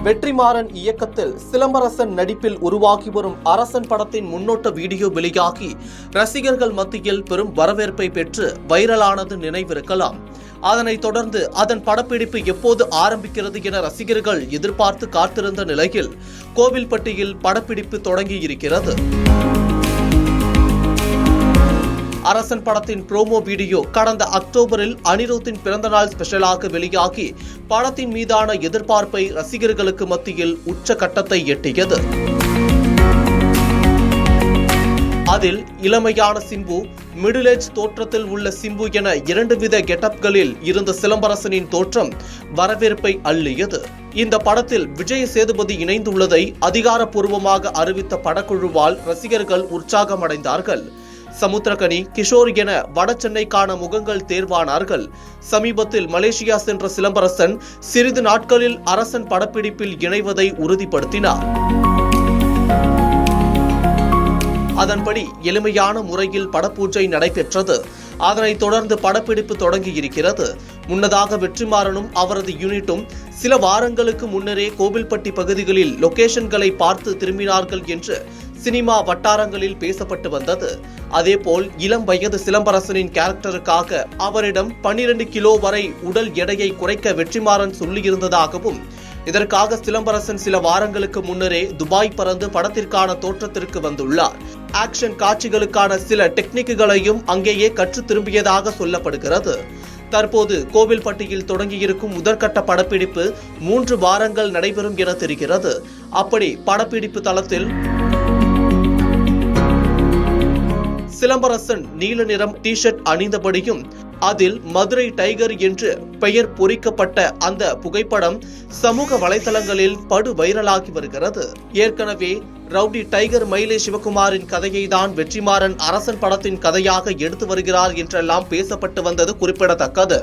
வெற்றிமாறன் இயக்கத்தில் சிலம்பரசன் நடிப்பில் உருவாகி வரும் அரசன் படத்தின் முன்னோட்ட வீடியோ வெளியாகி ரசிகர்கள் மத்தியில் பெரும் வரவேற்பை பெற்று வைரலானது நினைவிருக்கலாம். அதனைத் தொடர்ந்து அதன் படப்பிடிப்பு எப்போது ஆரம்பிக்கிறது என ரசிகர்கள் எதிர்பார்த்து காத்திருந்த நிலையில் கோவில்பட்டியில் படப்பிடிப்பு தொடங்கியிருக்கிறது. அரசன் படத்தின் ப்ரோமோ வீடியோ கடந்த அக்டோபரில் அனிருத்தின் பிறந்தநாள் ஸ்பெஷலாக வெளியாகி படத்தின் மீதான எதிர்பார்ப்பை ரசிகர்களுக்கு மத்தியில் உச்சகட்டத்தை எட்டியது. அதில் இளமையான சிம்பு, மிடில் ஏஜ் தோற்றத்தில் உள்ள சிம்பு என இரண்டு வித கெட்டப்களில் இருந்த சிலம்பரசனின் தோற்றம் வரவேற்பை அள்ளியது. இந்த படத்தில் விஜய் சேதுபதி இணைந்துள்ளதை அதிகாரப்பூர்வமாக அறிவித்த படக்குழுவால் ரசிகர்கள் உற்சாகமடைந்தார்கள். சமுத்திரகனி, கிஷோர் என வட சென்னைக்கான முகங்கள் தேர்வானார்கள். சமீபத்தில் மலேசியா சென்ற சிலம்பரசன் சிறிது நாட்களில் அரசன் படப்பிடிப்பில் இணைவதை உறுதிப்படுத்தினார். அதன்படி எளிமையான முறையில் படப்பூஜை நடைபெற்றது. அதனைத் தொடர்ந்து படப்பிடிப்பு தொடங்கியிருக்கிறது. முன்னதாக வெற்றிமாறனும் அவரது யூனிட்டும் சில வாரங்களுக்கு முன்னரே கோவில்பட்டி பகுதிகளில் லொகேஷன்களை பார்த்து திரும்பினார்கள் என்று சினிமா வட்டாரங்களில் பேசப்பட்டு வந்தது. அதேபோல் இளம் வயது சிலம்பரசனின் கேரக்டருக்காக அவரிடம் 12 கிலோ வரை உடல் எடையை குறைக்க வெற்றிமாறன் சொல்லியிருந்ததாகவும், இதற்காக சிலம்பரசன் சில வாரங்களுக்கு முன்னரே துபாய் பறந்து படத்திற்கான தோற்றத்திற்கு வந்துள்ளார். ஆக்ஷன் காட்சிகளுக்கான சில டெக்னிக்குகளையும் அங்கேயே கற்று திரும்பியதாக சொல்லப்படுகிறது. தற்போது கோவில்பட்டியில் தொடங்கியிருக்கும் முதற்கட்ட படப்பிடிப்பு 3 வாரங்கள் நடைபெறும் என தெரிகிறது. அப்படி படப்பிடிப்பு தளத்தில் சிலம்பரசன் நீல நிறம் டி-ஷர்ட் அணிந்தபடியும் அதில் மதுரை டைகர் என்று பெயர் பொறிக்கப்பட்ட அந்த புகைப்படம் சமூக வலைதளங்களில் படு வைரலாகி வருகிறது. ஏற்கனவே ரவுடி டைகர் மயிலே சிவகுமாரின் கதையை தான் வெற்றிமாறன் அரசன் படத்தின் கதையாக எடுத்து வருகிறார் என்றெல்லாம் பேசப்பட்டு வந்தது குறிப்பிடத்தக்கது.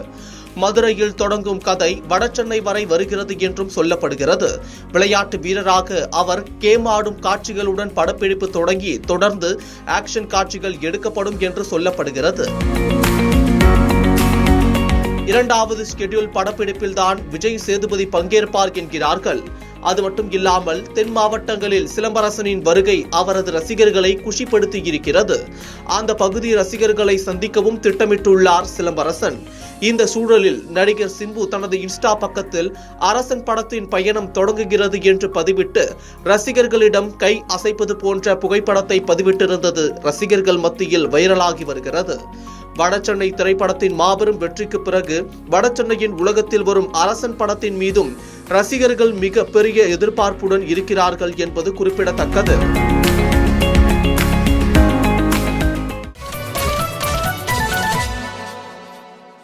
மதுரையில் தொடங்கும் கதை வடசென்னை வரை வருகிறது என்றும் சொல்லப்படுகிறது. விளையாட்டு வீரராக அவர் கேம் ஆடும் காட்சிகளுடன் படப்பிடிப்பு தொடங்கி தொடர்ந்து ஆக்ஷன் காட்சிகள் எடுக்கப்படும் என்று சொல்லப்படுகிறது. இரண்டாவது ஸ்கெடியூல் படப்பிடிப்பில் தான் விஜய் சேதுபதி பங்கேற்பார் என்கிறார்கள். அது மட்டும் இல்லாமல் தென் மாவட்டங்களில் சிலம்பரசனின் வருகை அவரது ரசிகர்களை குஷிப்படுத்தி இருக்கிறது. அந்த பகுதி ரசிகர்களை சந்திக்கவும் திட்டமிட்டுள்ளார் சிலம்பரசன். இந்த சூழலில் நடிகர் சிம்பு தனது இன்ஸ்டா பக்கத்தில் அரசன் படத்தின் பயணம் தொடங்குகிறது என்று பதிவிட்டு ரசிகர்களிடம் கை அசைப்பது போன்ற புகைப்படத்தை பதிவிட்டிருந்தது ரசிகர்கள் மத்தியில் வைரலாகி வருகிறது. வடசென்னை திரைப்படத்தின் மாபெரும் வெற்றிக்கு பிறகு வடசென்னையின் உலகத்தில் வரும் அரசன் படத்தின் மீதும் ரசிகர்கள் மிக பெரிய எதிர்பார்ப்புடன் இருக்கிறார்கள் என்பது குறிப்பிடத்தக்கது.